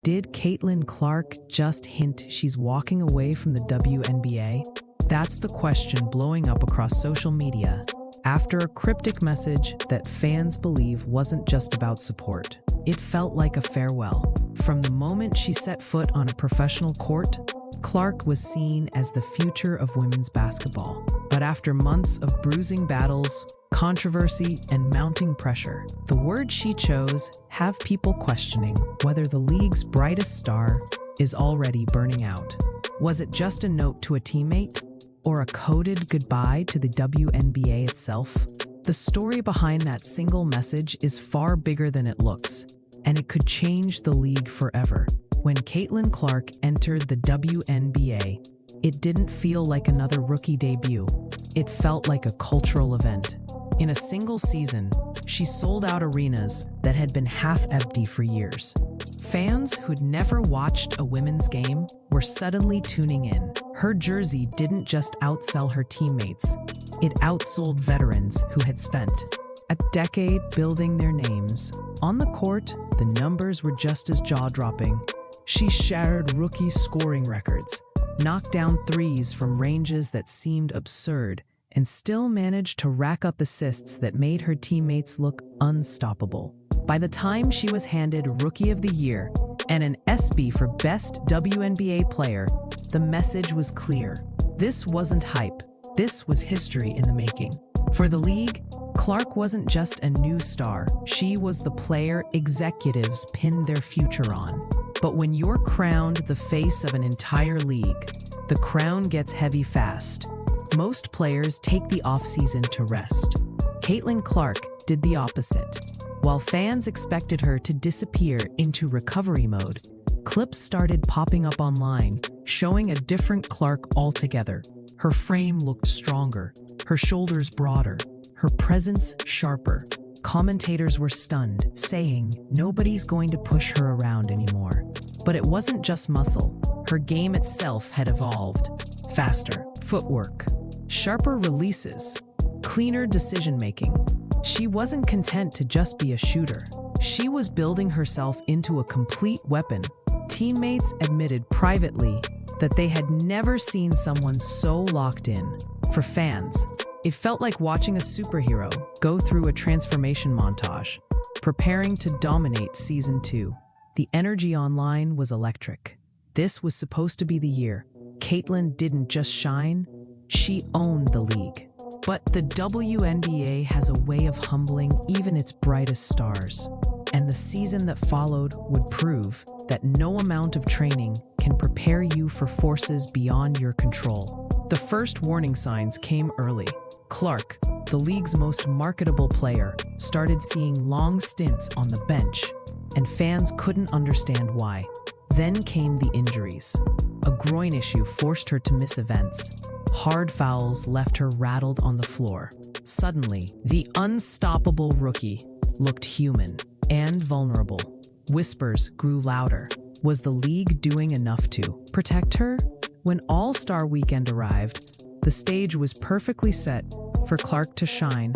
Did Caitlin Clark just hint she's walking away from the WNBA? That's the question blowing up across social media after a cryptic message that fans believe wasn't just about support. It felt like a farewell. From the moment she set foot on a professional court, Clark was seen as the future of women's basketball. But after months of bruising battles, controversy, and mounting pressure, the words she chose have people questioning whether the league's brightest star is already burning out. Was it just a note to a teammate? Or a coded goodbye to the WNBA itself? The story behind that single message is far bigger than it looks, and it could change the league forever. When Caitlin Clark entered the WNBA, it didn't feel like another rookie debut. It felt like a cultural event. In a single season, she sold out arenas that had been half empty for years. Fans who'd never watched a women's game were suddenly tuning in. Her jersey didn't just outsell her teammates, it outsold veterans who had spent a decade building their names. On the court, the numbers were just as jaw-dropping. She shattered rookie scoring records, knocked down threes from ranges that seemed absurd, and still managed to rack up assists that made her teammates look unstoppable. By the time she was handed Rookie of the Year and an ESPY for Best WNBA Player, the message was clear. This wasn't hype. This was history in the making. For the league, Clark wasn't just a new star. She was the player executives pinned their future on. But when you're crowned the face of an entire league, the crown gets heavy fast. Most players take the offseason to rest. Caitlin Clark did the opposite. While fans expected her to disappear into recovery mode, clips started popping up online, showing a different Clark altogether. Her frame looked stronger, her shoulders broader, her presence sharper. Commentators were stunned, saying, "Nobody's going to push her around anymore." But it wasn't just muscle. Her game itself had evolved. Faster footwork, sharper releases, cleaner decision-making. She wasn't content to just be a shooter. She was building herself into a complete weapon. Teammates admitted privately that they had never seen someone so locked in. For fans, it felt like watching a superhero go through a transformation montage, preparing to dominate Season 2. The energy online was electric. This was supposed to be the year. Caitlin didn't just shine, she owned the league. But the WNBA has a way of humbling even its brightest stars. And the season that followed would prove that no amount of training can prepare you for forces beyond your control. The first warning signs came early. Clark, the league's most marketable player, started seeing long stints on the bench, and fans couldn't understand why. Then came the injuries. A groin issue forced her to miss events. Hard fouls left her rattled on the floor. Suddenly, the unstoppable rookie looked human and vulnerable. Whispers grew louder. Was the league doing enough to protect her? When All-Star Weekend arrived, the stage was perfectly set for Clark to shine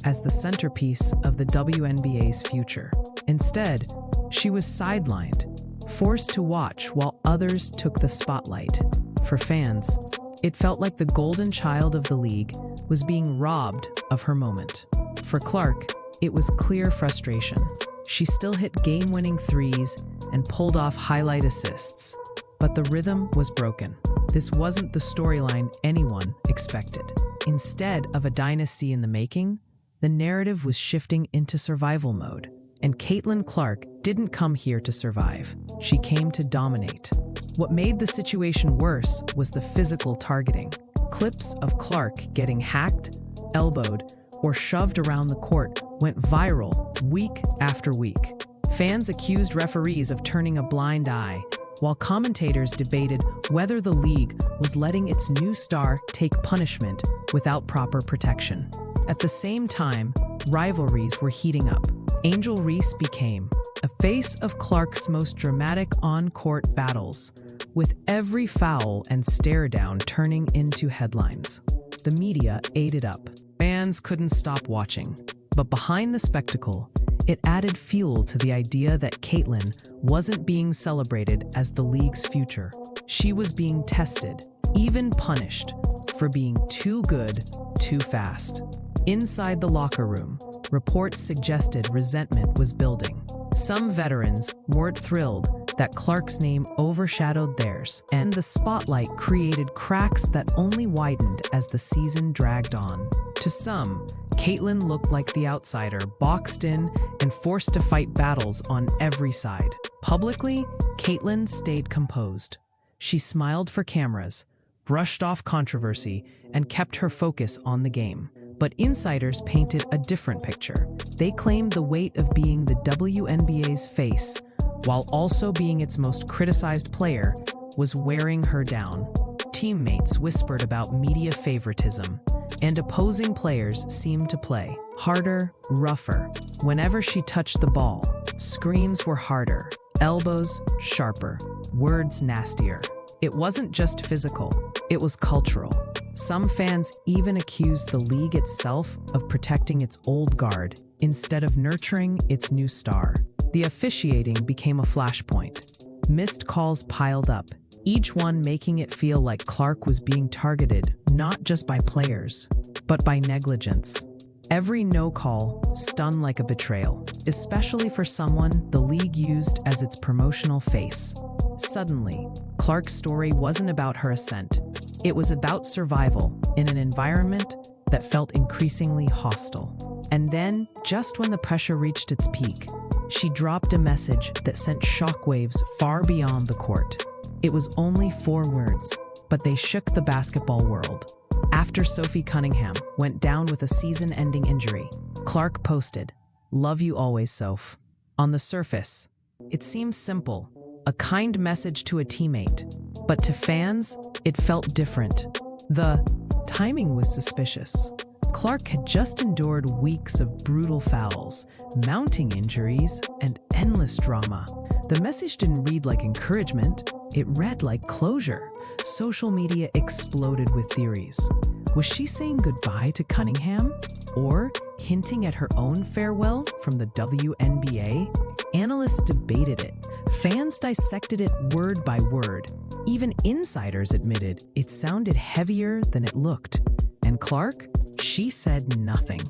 as the centerpiece of the WNBA's future. Instead, she was sidelined, forced to watch while others took the spotlight. For fans, it felt like the golden child of the league was being robbed of her moment. For Clark, it was clear frustration. She still hit game-winning threes and pulled off highlight assists, but the rhythm was broken. This wasn't the storyline anyone expected. Instead of a dynasty in the making, the narrative was shifting into survival mode. And Caitlin Clark didn't come here to survive. She came to dominate. What made the situation worse was the physical targeting. Clips of Clark getting hacked, elbowed, or shoved around the court went viral week after week. Fans accused referees of turning a blind eye, while commentators debated whether the league was letting its new star take punishment without proper protection. At the same time, rivalries were heating up. Angel Reese became a face of Clark's most dramatic on-court battles, with every foul and stare-down turning into headlines. The media ate it up. Fans couldn't stop watching. But behind the spectacle, It added fuel to the idea that Caitlyn wasn't being celebrated as the league's future. She was being tested, even punished, for being too good, too fast. Inside the locker room, reports suggested resentment was building. Some veterans weren't thrilled that Clark's name overshadowed theirs, and the spotlight created cracks that only widened as the season dragged on. To some, Caitlyn looked like the outsider, boxed in and forced to fight battles on every side. Publicly, Caitlyn stayed composed. She smiled for cameras, brushed off controversy, and kept her focus on the game. But insiders painted a different picture. They claimed the weight of being the WNBA's face, while also being its most criticized player, was wearing her down. Teammates whispered about media favoritism, and opposing players seemed to play harder, rougher. Whenever she touched the ball, screams were harder, elbows sharper, words nastier. It wasn't just physical, it was cultural. Some fans even accused the league itself of protecting its old guard instead of nurturing its new star. The officiating became a flashpoint. Missed calls piled up, each one making it feel like Clark was being targeted not just by players, but by negligence. Every no call stung like a betrayal, especially for someone the league used as its promotional face. Suddenly, Clark's story wasn't about her ascent. It was about survival in an environment that felt increasingly hostile. And then, just when the pressure reached its peak, she dropped a message that sent shockwaves far beyond the court. It was only 4 words, but they shook the basketball world. After Sophie Cunningham went down with a season-ending injury, Clark posted, "Love you always, Soph." On the surface, it seemed simple, a kind message to a teammate, but to fans, it felt different. The timing was suspicious. Clark had just endured weeks of brutal fouls, mounting injuries, and endless drama. The message didn't read like encouragement, it read like closure. Social media exploded with theories. Was she saying goodbye to Cunningham? Or hinting at her own farewell from the WNBA? Analysts debated it. Fans dissected it word by word. Even insiders admitted it sounded heavier than it looked. And Clark? She said nothing.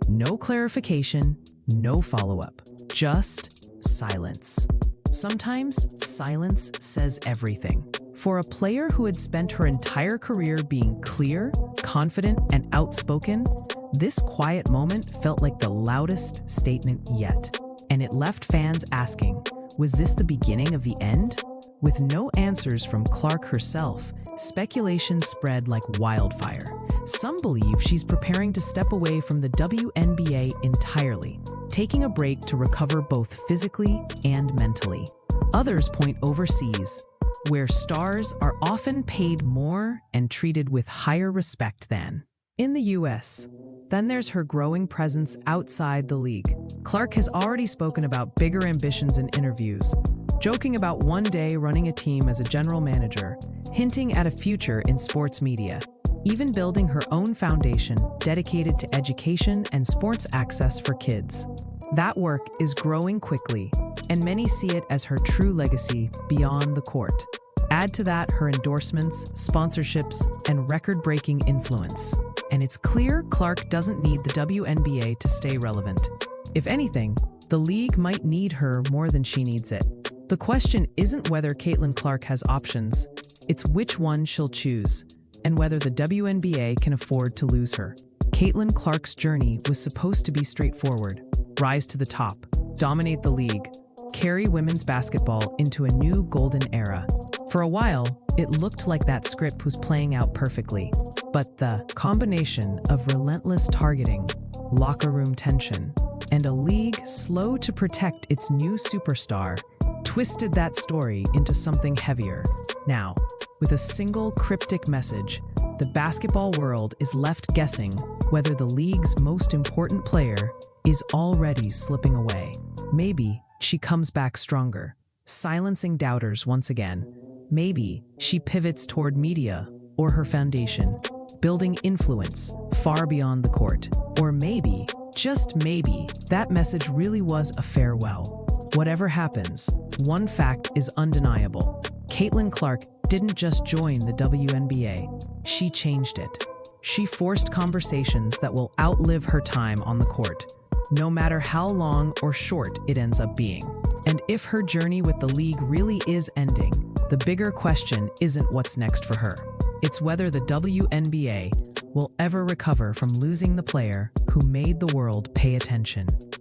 No clarification, no follow-up. Just silence. Sometimes silence says everything. For a player who had spent her entire career being clear, confident, and outspoken, this quiet moment felt like the loudest statement yet. And it left fans asking, was this the beginning of the end? With no answers from Clark herself, speculation spread like wildfire. Some believe she's preparing to step away from the WNBA entirely, taking a break to recover both physically and mentally. Others point overseas, where stars are often paid more and treated with higher respect than in the US. Then there's her growing presence outside the league. Clark has already spoken about bigger ambitions in interviews, joking about one day running a team as a general manager, hinting at a future in sports media, even building her own foundation dedicated to education and sports access for kids. That work is growing quickly, and many see it as her true legacy beyond the court. Add to that her endorsements, sponsorships, and record-breaking influence. And it's clear Clark doesn't need the WNBA to stay relevant. If anything, the league might need her more than she needs it. The question isn't whether Caitlyn Clark has options, it's which one she'll choose, and whether the WNBA can afford to lose her. Caitlyn Clark's journey was supposed to be straightforward. Rise to the top, dominate the league, carry women's basketball into a new golden era. For a while, it looked like that script was playing out perfectly. But the combination of relentless targeting, locker room tension, and a league slow to protect its new superstar twisted that story into something heavier. Now, with a single cryptic message, the basketball world is left guessing whether the league's most important player is already slipping away. Maybe she comes back stronger, silencing doubters once again. Maybe she pivots toward media or her foundation, building influence far beyond the court. Or maybe just maybe, that message really was a farewell. Whatever happens, one fact is undeniable. Caitlin Clark didn't just join the WNBA, she changed it. She forced conversations that will outlive her time on the court, no matter how long or short it ends up being. And if her journey with the league really is ending, the bigger question isn't what's next for her. It's whether the WNBA will ever recover from losing the player who made the world pay attention.